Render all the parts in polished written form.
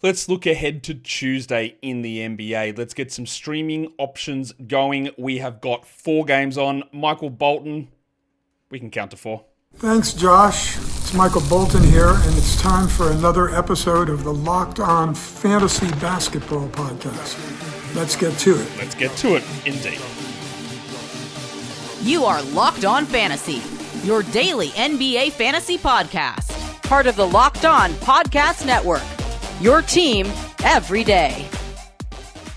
Let's look ahead to Tuesday in the NBA. Let's get some streaming options going. We have got 4 games on. Michael Bolton, we can count to 4. Thanks, Josh. It's Michael Bolton here, and it's time for another episode of the Locked On Fantasy Basketball Podcast. Let's get to it. Let's get to it, indeed. You are Locked On Fantasy, your daily NBA fantasy podcast. Part of the Locked On Podcast Network. Your team every day.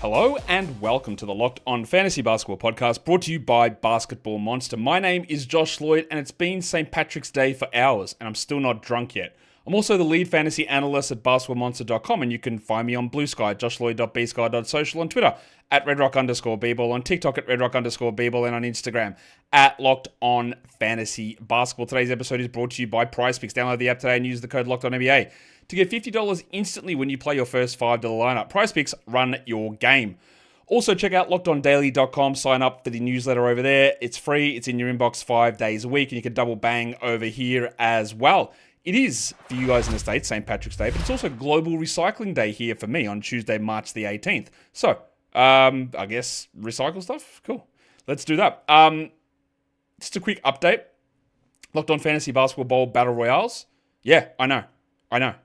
Hello and welcome to the Locked On Fantasy Basketball Podcast, brought to you by Basketball Monster. My name is Josh Lloyd, and it's been St. Patrick's Day for hours, and I'm still not drunk yet. I'm also the lead fantasy analyst at basketballmonster.com, and you can find me on Blue Sky, joshloyd.bsky.social, on Twitter at redrock_bball, on TikTok at redrock_bball, and on Instagram at Locked On Fantasy Basketball. Today's episode is brought to you by PrizePicks. Download the app today and use the code LOCKEDONNBA to get $50 instantly when you play your first $5 lineup. PrizePicks, run your game. Also, check out LockedOnDaily.com. Sign up for the newsletter over there. It's free. It's in your inbox 5 days a week, and you can double bang over here as well. It is, for you guys in the States, St. Patrick's Day, but it's also Global Recycling Day here for me on Tuesday, March the 18th. So, I guess recycle stuff? Cool. Let's do that. Just a quick update. Locked On Fantasy Basketball Bowl Battle Royales. Yeah, I know.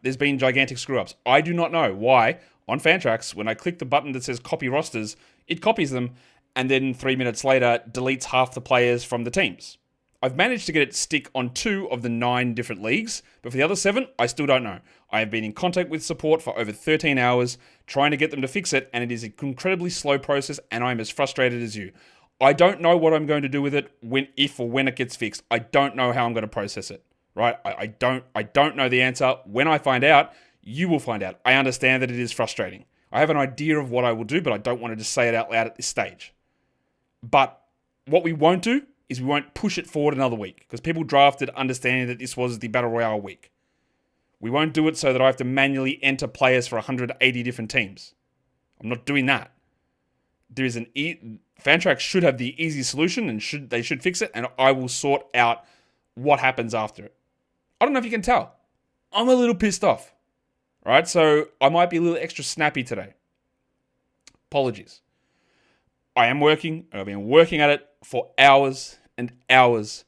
There's been gigantic screw-ups. I do not know why on Fantrax, when I click the button that says copy rosters, it copies them and then 3 minutes later deletes half the players from the teams. I've managed to get it stick on 2 of the 9 different leagues, but for the other 7, I still don't know. I have been in contact with support for over 13 hours trying to get them to fix it, and it is an incredibly slow process, and I'm as frustrated as you. I don't know what I'm going to do with it if or when it gets fixed. I don't know how I'm going to process it. Right? I don't know the answer. When I find out, you will find out. I understand that it is frustrating. I have an idea of what I will do, but I don't want to just say it out loud at this stage. But what we won't do is we won't push it forward another week, because people drafted understanding that this was the Battle Royale week. We won't do it so that I have to manually enter players for 180 different teams. I'm not doing that. There is Fantrax should have the easy solution, and they should fix it, and I will sort out what happens after it. I don't know if you can tell. I'm a little pissed off. Right? So I might be a little extra snappy today. Apologies. I am working, and I've been working at it for hours and hours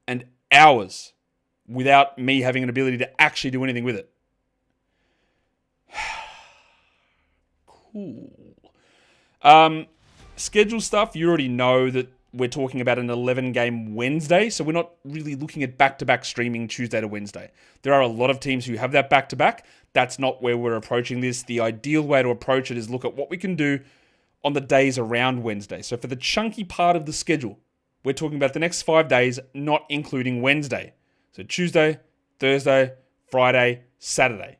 and hours without me having an ability to actually do anything with it. Cool. Schedule stuff, you already know that we're talking about an 11-game Wednesday, so we're not really looking at back-to-back streaming Tuesday to Wednesday. There are a lot of teams who have that back-to-back. That's not where we're approaching this. The ideal way to approach it is look at what we can do on the days around Wednesday. So for the chunky part of the schedule, we're talking about the next 5 days, not including Wednesday. So Tuesday, Thursday, Friday, Saturday.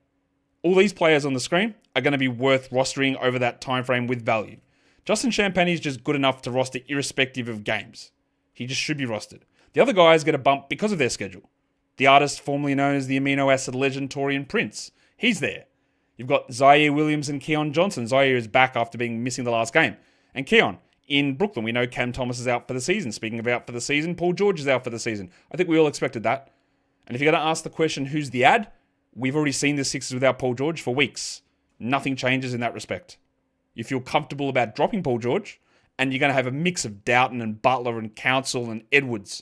All these players on the screen are going to be worth rostering over that time frame with value. Justin Champagnie is just good enough to roster irrespective of games. He just should be rostered. The other guys get a bump because of their schedule. The artist formerly known as the amino acid legend Taurean Prince, he's there. You've got Ziaire Williams and Keon Johnson. Ziaire is back after being missing the last game. And Keon, in Brooklyn, we know Cam Thomas is out for the season. Speaking of out for the season, Paul George is out for the season. I think we all expected that. And if you're going to ask the question, who's the ad? We've already seen the Sixers without Paul George for weeks. Nothing changes in that respect. You feel comfortable about dropping Paul George, and you're going to have a mix of Doughton and Butler and Council and Edwards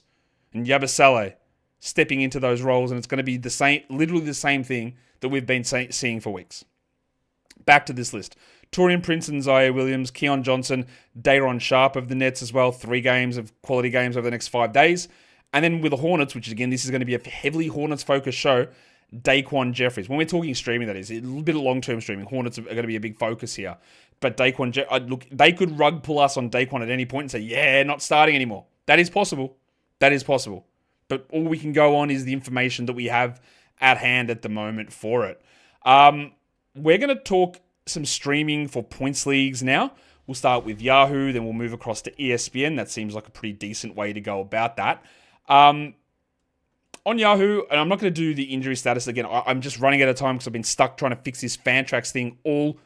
and Yabusele stepping into those roles, and it's going to be the same, literally the same thing that we've been seeing for weeks. Back to this list. Taurean Prince and Ziaire Williams, Keon Johnson, Day'Ron Sharpe of the Nets as well, 3 games of quality games over the next 5 days. And then with the Hornets, which again, this is going to be a heavily Hornets-focused show, Daquan Jeffries. When we're talking streaming, that is, a little bit of long-term streaming. Hornets are going to be a big focus here. But look, they could rug pull us on Daquan at any point and say, yeah, not starting anymore. That is possible. But all we can go on is the information that we have at hand at the moment for it. We're going to talk some streaming for points leagues now. We'll start with Yahoo, then we'll move across to ESPN. That seems like a pretty decent way to go about that. On Yahoo, and I'm not going to do the injury status again. I'm just running out of time because I've been stuck trying to fix this Fantrax thing all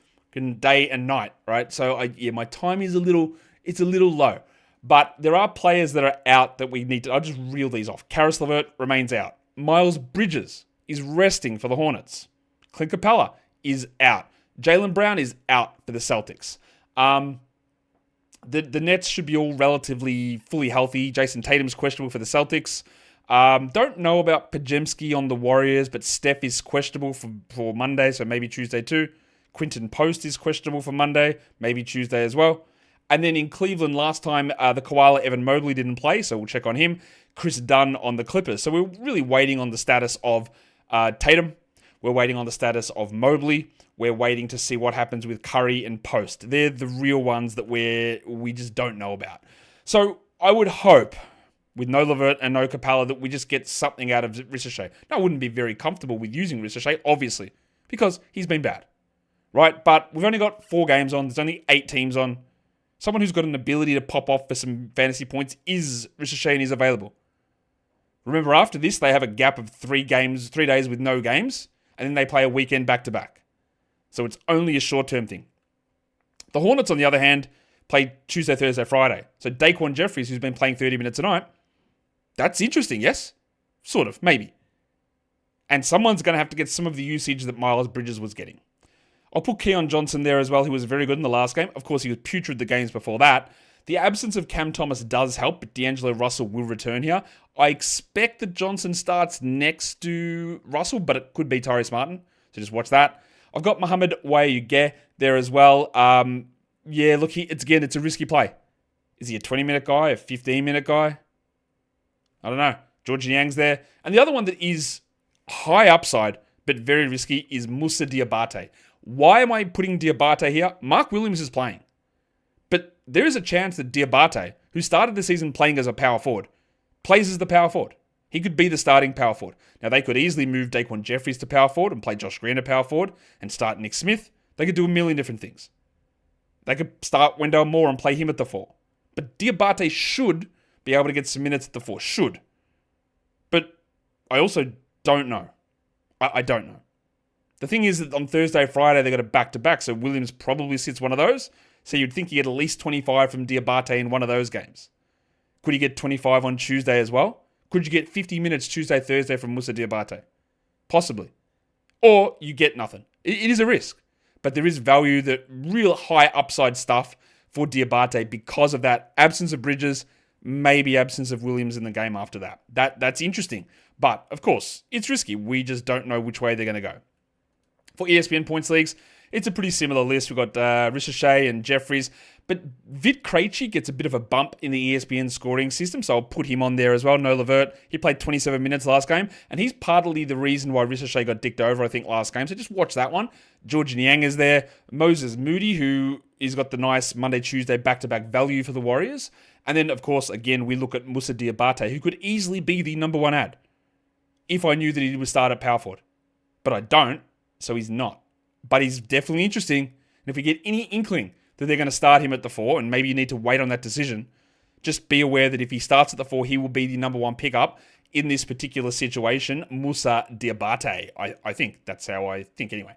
day and night, right? So my time is a little low. But there are players that are out that we need to... I'll just reel these off. Caris LeVert remains out. Miles Bridges is resting for the Hornets. Clint Capella is out. Jaylen Brown is out for the Celtics. The Nets should be all relatively fully healthy. Jason Tatum's questionable for the Celtics. Don't know about Pajemski on the Warriors, but Steph is questionable for Monday, so maybe Tuesday too. Quinton Post is questionable for Monday, maybe Tuesday as well. And then in Cleveland last time, the Koala Evan Mobley didn't play, so we'll check on him. Chris Dunn on the Clippers. So we're really waiting on the status of Tatum. We're waiting on the status of Mobley. We're waiting to see what happens with Curry and Post. They're the real ones that we just don't know about. So I would hope, with no LeVert and no Capella, that we just get something out of Ricochet. Now, I wouldn't be very comfortable with using Ricochet, obviously, because he's been bad, right? But we've only got 4 games on. There's only 8 teams on. Someone who's got an ability to pop off for some fantasy points is Ricochet, and he's available. Remember, after this, they have a gap of 3 days with no games, and then they play a weekend back-to-back. So it's only a short-term thing. The Hornets, on the other hand, play Tuesday, Thursday, Friday. So Daquan Jeffries, who's been playing 30 minutes a night, that's interesting, yes? Sort of, maybe. And someone's going to have to get some of the usage that Miles Bridges was getting. I'll put Keon Johnson there as well, who was very good in the last game. Of course, he was putrid the games before that. The absence of Cam Thomas does help, but D'Angelo Russell will return here. I expect that Johnson starts next to Russell, but it could be Tyrese Martin. So just watch that. I've got Mohamed Waiuge there as well. Yeah, look, it's a risky play. Is he a 20-minute guy, a 15-minute guy? I don't know. George Niang's there. And the other one that is high upside, but very risky, is Moussa Diabate. Why am I putting Diabate here? Mark Williams is playing. But there is a chance that Diabate, who started the season playing as a power forward, plays as the power forward. He could be the starting power forward. Now, they could easily move Daquan Jeffries to power forward and play Josh Green to power forward and start Nick Smith. They could do a million different things. They could start Wendell Moore and play him at the 4. But Diabate should be able to get some minutes at the 4. Should. But I also don't know. I don't know. The thing is that on Thursday, Friday, they got a back-to-back, so Williams probably sits one of those. So you'd think you get at least 25 from Diabate in one of those games. Could you get 25 on Tuesday as well? Could you get 50 minutes Tuesday, Thursday from Moussa Diabate? Possibly. Or you get nothing. It is a risk. But there is value, that real high upside stuff for Diabate because of that absence of Bridges, maybe absence of Williams in the game after that. That's interesting. But, of course, it's risky. We just don't know which way they're going to go. For ESPN points leagues, it's a pretty similar list. We've got Ricochet and Jeffries. But Vit Krejci gets a bit of a bump in the ESPN scoring system, so I'll put him on there as well. No LeVert. He played 27 minutes last game, and he's partly the reason why Ricochet got dicked over, I think, last game. So just watch that one. George Niang is there. Moses Moody, who has got the nice Monday, Tuesday back-to-back value for the Warriors. And then, of course, again, we look at Moussa Diabate, who could easily be the number 1 ad if I knew that he would start at power forward. But I don't, so he's not. But he's definitely interesting. And if we get any inkling that they're going to start him at the 4, and maybe you need to wait on that decision, just be aware that if he starts at the 4, he will be the number 1 pickup in this particular situation, Moussa Diabate. I think. That's how I think anyway.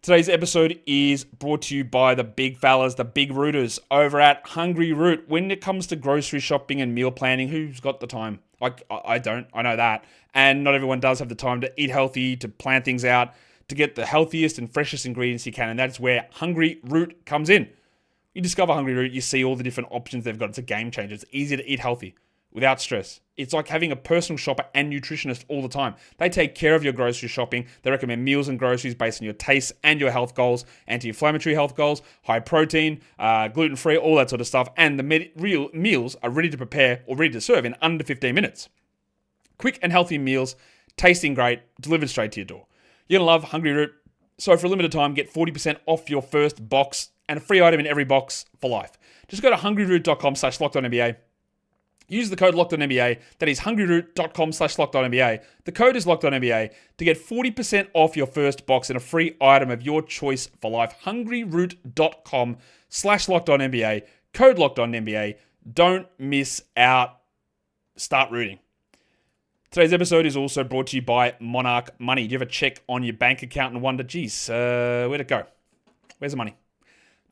Today's episode is brought to you by the big fellas, the big rooters over at Hungry Root. When it comes to grocery shopping and meal planning, who's got the time? I don't. I know that. And not everyone does have the time to eat healthy, to plan things out, to get the healthiest and freshest ingredients you can. And that's where Hungry Root comes in. You discover Hungry Root, you see all the different options they've got. It's a game changer. It's easy to eat healthy without stress. It's like having a personal shopper and nutritionist all the time. They take care of your grocery shopping. They recommend meals and groceries based on your tastes and your health goals, anti-inflammatory health goals, high protein, gluten-free, all that sort of stuff. And the real meals are ready to prepare or ready to serve in under 15 minutes. Quick and healthy meals, tasting great, delivered straight to your door. You're going to love Hungry Root. So for a limited time, get 40% off your first box and a free item in every box for life. Just go to hungryroot.com/LockedOnNBA. Use the code LockedOnNBA. That is hungryroot.com/LockedOnNBA. The code is LockedOnNBA to get 40% off your first box and a free item of your choice for life. hungryroot.com/LockedOnNBA. Code LockedOnNBA. Don't miss out. Start rooting. Today's episode is also brought to you by Monarch Money. Do you ever check on your bank account and wonder, geez, where'd it go? Where's the money?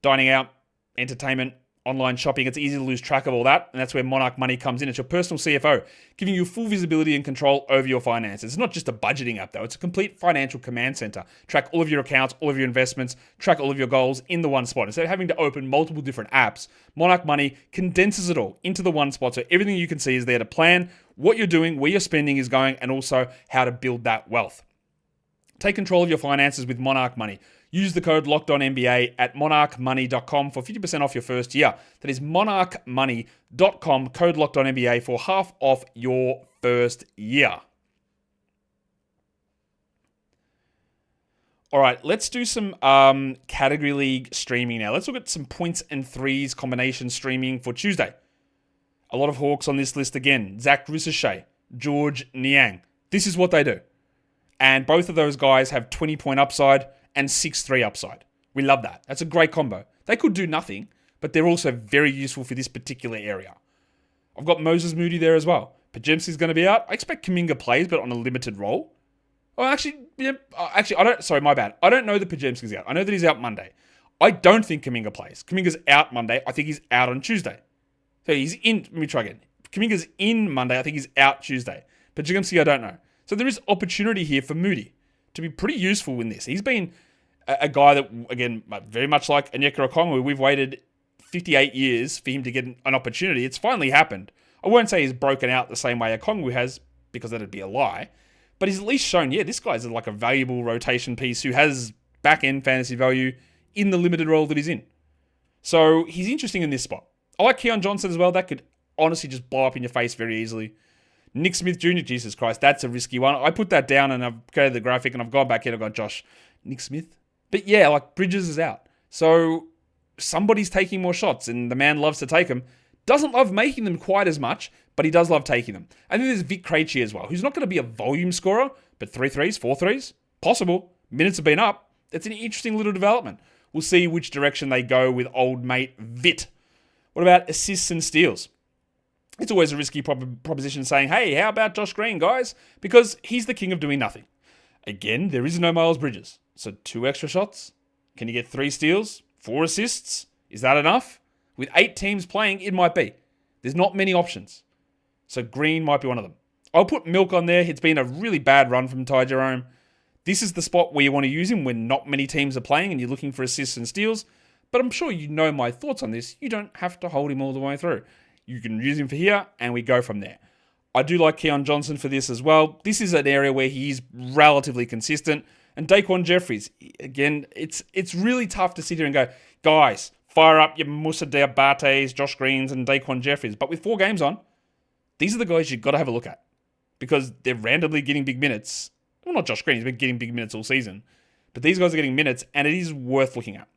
Dining out, entertainment, online shopping. It's easy to lose track of all that, and that's where Monarch Money comes in. It's your personal CFO, giving you full visibility and control over your finances. It's not just a budgeting app, though. It's a complete financial command center. Track all of your accounts, all of your investments, track all of your goals in the one spot. Instead of having to open multiple different apps, Monarch Money condenses it all into the one spot, so everything you can see is there to plan what you're doing, where your spending is going, and also how to build that wealth. Take control of your finances with Monarch Money. Use the code LOCKEDONNBA at monarchmoney.com for 50% off your first year. That is monarchmoney.com, code LOCKEDONNBA for half off your first year. All right, let's do some category league streaming now. Let's look at some points and threes combination streaming for Tuesday. A lot of Hawks on this list again. Zach Ricochet, George Niang. This is what they do. And both of those guys have 20-point upside and 6-3 upside. We love that. That's a great combo. They could do nothing, but they're also very useful for this particular area. I've got Moses Moody there as well. Pajemski's going to be out. I expect Kuminga plays, but on a limited role. Oh, actually, I don't. Sorry, my bad. I don't know that Pajemski's out. I know that he's out Monday. I don't think Kuminga plays. Kuminga's out Monday. I think he's out on Tuesday. So he's in. Let me try again. Kuminga's in Monday. I think he's out Tuesday. Pajemski, I don't know. So there is opportunity here for Moody to be pretty useful in this. He's been a guy that, again, very much like Onyeka Okongwu, we've waited 58 years for him to get an opportunity. It's finally happened. I won't say he's broken out the same way Okongwu has, because that'd be a lie. But he's at least shown, this guy's like a valuable rotation piece who has back-end fantasy value in the limited role that he's in. So he's interesting in this spot. I like Keon Johnson as well. That could honestly just blow up in your face very easily. Nick Smith Jr., Jesus Christ, that's a risky one. I put that down and I've created the graphic and I've gone back in and I've got Josh, Nick Smith. But yeah, like Bridges is out. So somebody's taking more shots and the man loves to take them. Doesn't love making them quite as much, but he does love taking them. And then there's Vic Krejci as well, who's not going to be a volume scorer, but 3 threes, 4 threes, possible. Minutes have been up. It's an interesting little development. We'll see which direction they go with old mate Vit. What about assists and steals? It's always a risky proposition saying, hey, how about Josh Green, guys? Because he's the king of doing nothing. Again, there is no Miles Bridges. So 2 extra shots. Can you get 3 steals? 4 assists? Is that enough? With 8 teams playing, it might be. There's not many options. So Green might be one of them. I'll put Milk on there. It's been a really bad run from Ty Jerome. This is the spot where you want to use him when not many teams are playing and you're looking for assists and steals. But I'm sure you know my thoughts on this. You don't have to hold him all the way through. You can use him for here, and we go from there. I do like Keon Johnson for this as well. This is an area where he's relatively consistent. And Daquan Jeffries, again, it's really tough to sit here and go, guys, fire up your Moussa Diabates, Josh Greens, and Daquan Jeffries. But with 4 games on, these are the guys you've got to have a look at. Because they're randomly getting big minutes. Well, not Josh Green, he's been getting big minutes all season. But these guys are getting minutes, and it is worth looking at.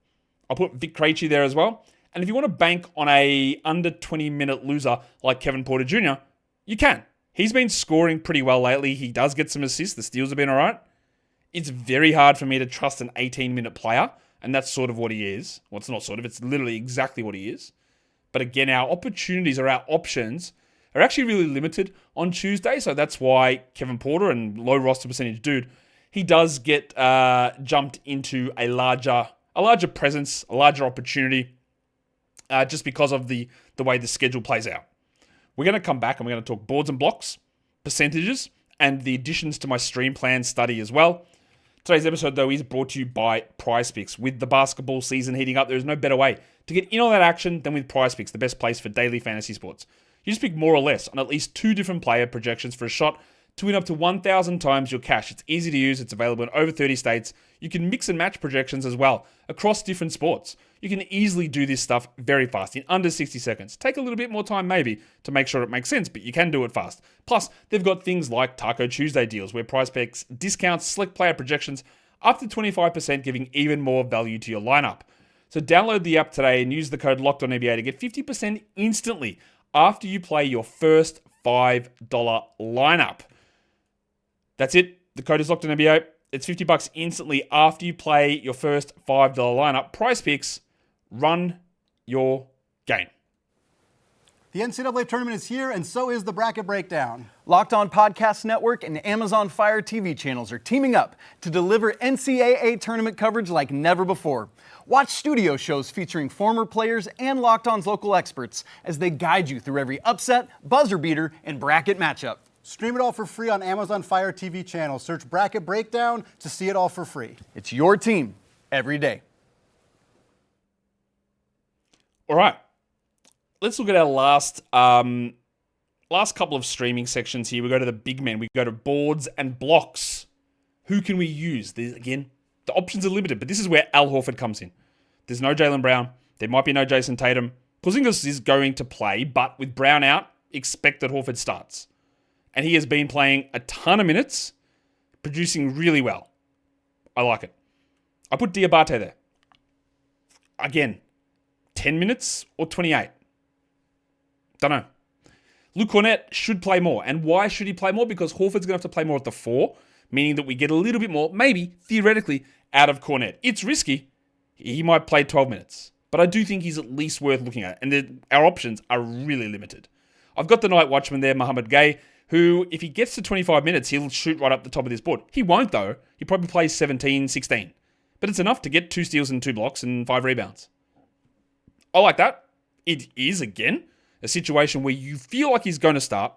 I'll put Vic Krejci there as well. And if you want to bank on a under 20-minute loser like Kevin Porter Jr., you can. He's been scoring pretty well lately. He does get some assists. The steals have been all right. It's very hard for me to trust an 18-minute player, and that's sort of what he is. Well, it's not sort of. It's literally exactly what he is. But again, our opportunities or our options are actually really limited on Tuesday, so that's why Kevin Porter, and low roster percentage dude, he does get jumped into a larger presence, a larger opportunity, just because of the way the schedule plays out. We're going to come back and we're going to talk boards and blocks, percentages, and the additions to my stream plan study as well. Today's episode, though, is brought to you by PrizePicks. With the basketball season heating up, there's no better way to get in on that action than with PrizePicks, the best place for daily fantasy sports. You just pick more or less on at least 2 different player projections for a shot to win up to 1,000 times your cash. It's easy to use. It's available in over 30 states. You can mix and match projections as well across different sports. You can easily do this stuff very fast in under 60 seconds. Take a little bit more time maybe to make sure it makes sense, but you can do it fast. Plus, they've got things like Taco Tuesday deals where PrizePicks discounts select player projections up to 25%, giving even more value to your lineup. So download the app today and use the code LOCKEDONNBA to get 50% instantly after you play your first $5 lineup. That's it. The code is LOCKEDONNBA. It's $50 instantly after you play your first $5 lineup. PrizePicks, run your game. The NCAA tournament is here, and so is the bracket breakdown. Locked On Podcast Network and Amazon Fire TV channels are teaming up to deliver NCAA tournament coverage like never before. Watch studio shows featuring former players and Locked On's local experts as they guide you through every upset, buzzer beater, and bracket matchup. Stream it all for free on Amazon Fire TV channel. Search Bracket Breakdown to see it all for free. It's your team every day. All right. Let's look at our last couple of streaming sections here. We go to the big men. We go to boards and blocks. Who can we use? Again, the options are limited, but this is where Al Horford comes in. There's no Jaylen Brown. There might be no Jason Tatum. Porzingis is going to play, but with Brown out, expect that Horford starts. And he has been playing a ton of minutes, producing really well. I like it. I put Diabate there. Again, 10 minutes or 28? Don't know. Luke Cornett should play more. And why should he play more? Because Horford's going to have to play more at the 4, meaning that we get a little bit more, maybe, theoretically, out of Cornett. It's risky. He might play 12 minutes. But I do think he's at least worth looking at. And our options are really limited. I've got the night watchman there, Mohamed Gay, who, if he gets to 25 minutes, he'll shoot right up the top of this board. He won't, though. He probably plays 17, 16. But it's enough to get 2 steals and 2 blocks and 5 rebounds. I like that. It is, again, a situation where you feel like he's going to start.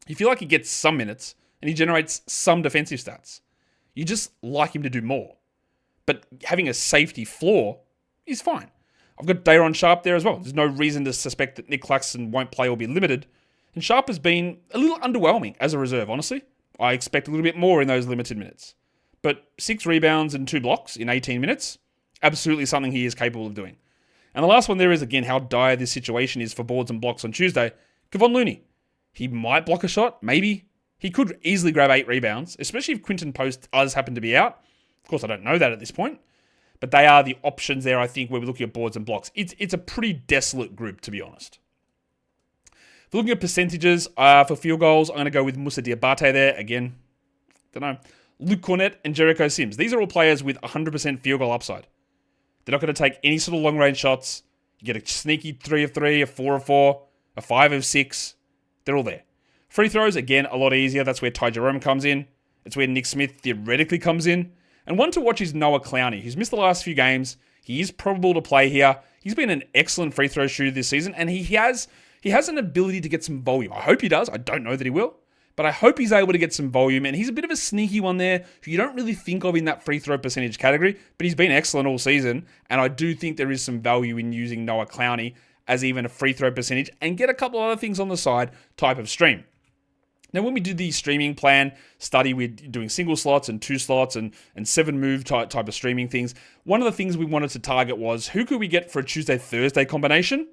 You feel like he gets some minutes and he generates some defensive stats. You just like him to do more. But having a safety floor is fine. I've got Day'Ron Sharpe there as well. There's no reason to suspect that Nick Claxton won't play or be limited. And Sharpe has been a little underwhelming as a reserve, honestly. I expect a little bit more in those limited minutes. But 6 rebounds and 2 blocks in 18 minutes, absolutely something he is capable of doing. And the last one there is, again, how dire this situation is for boards and blocks on Tuesday. Kevon Looney. He might block a shot, maybe. He could easily grab 8 rebounds, especially if Quinton Post does happen to be out. Of course, I don't know that at this point. But they are the options there, I think, where we're looking at boards and blocks. It's a pretty desolate group, to be honest. If we're looking at percentages for field goals, I'm going to go with Moussa Diabate there. Again, don't know. Luke Cornett and Jericho Sims. These are all players with 100% field goal upside. They're not going to take any sort of long-range shots. You get a sneaky 3 of 3, a 4 of 4, a 5 of 6. They're all there. Free throws, again, a lot easier. That's where Ty Jerome comes in. It's where Nick Smith theoretically comes in. And one to watch is Noah Clowney, who's missed the last few games. He is probable to play here. He's been an excellent free throw shooter this season, and he has an ability to get some volume. I hope he does. I don't know that he will. But I hope he's able to get some volume, and he's a bit of a sneaky one there who you don't really think of in that free throw percentage category, but he's been excellent all season, and I do think there is some value in using Noah Clowney as even a free throw percentage and get a couple other things on the side type of stream. Now, when we did the streaming plan study, we're doing single slots and 2 slots and 7 move type of streaming things. One of the things we wanted to target was who could we get for a Tuesday-Thursday combination?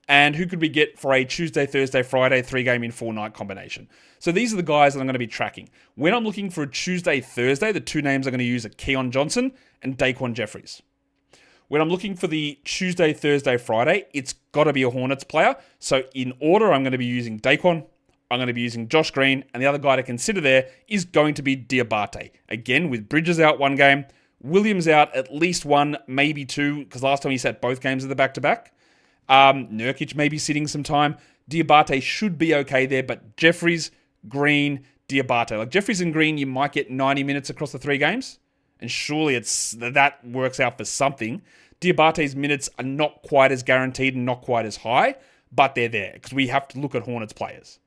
And who could we get for a Tuesday, Thursday, Friday, 3-game in 4-night combination? So these are the guys that I'm going to be tracking. When I'm looking for a Tuesday, Thursday, the 2 names I'm going to use are Keon Johnson and Daquan Jeffries. When I'm looking for the Tuesday, Thursday, Friday, it's got to be a Hornets player. So in order, I'm going to be using Daquan, I'm going to be using Josh Green, and the other guy to consider there is going to be Diabate. Again, with Bridges out 1 game, Williams out at least 1, maybe 2, because last time he sat both games of the back-to-back. Nurkic may be sitting some time. Diabate should be okay there, but Jeffries, Green, Diabate. Like Jeffries and Green, you might get 90 minutes across the 3 games, and surely that works out for something. Diabate's minutes are not quite as guaranteed and not quite as high, but they're there, because we have to look at Hornets players.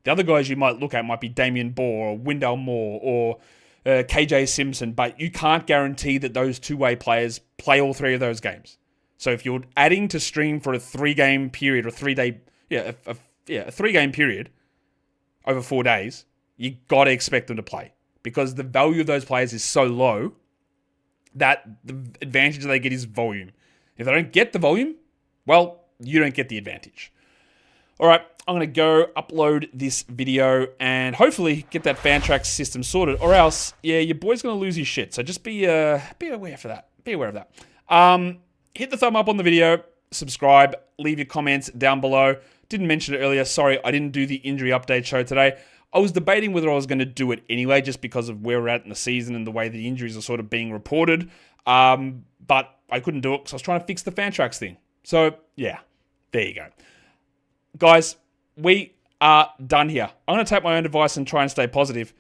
The other guys you might look at might be Damian Bohr or Wendell Moore or KJ Simpson, but you can't guarantee that those 2-way players play all 3 of those games. So if you're adding to stream for a 3-game period or 3-day, a 3-game period over 4 days, you got to expect them to play because the value of those players is so low that the advantage they get is volume. If they don't get the volume, well, you don't get the advantage. All right, I'm going to go upload this video and hopefully get that Fantrax system sorted, or else, your boy's going to lose his shit. So just be aware for that. Be aware of that. Hit the thumb up on the video, subscribe, leave your comments down below. Didn't mention it earlier. Sorry, I didn't do the injury update show today. I was debating whether I was going to do it anyway, just because of where we're at in the season and the way the injuries are sort of being reported. But I couldn't do it because I was trying to fix the Fantrax thing. So, yeah, there you go. guys, we are done here. I'm going to take my own advice and try and stay positive.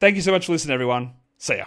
Thank you so much for listening, everyone. See ya.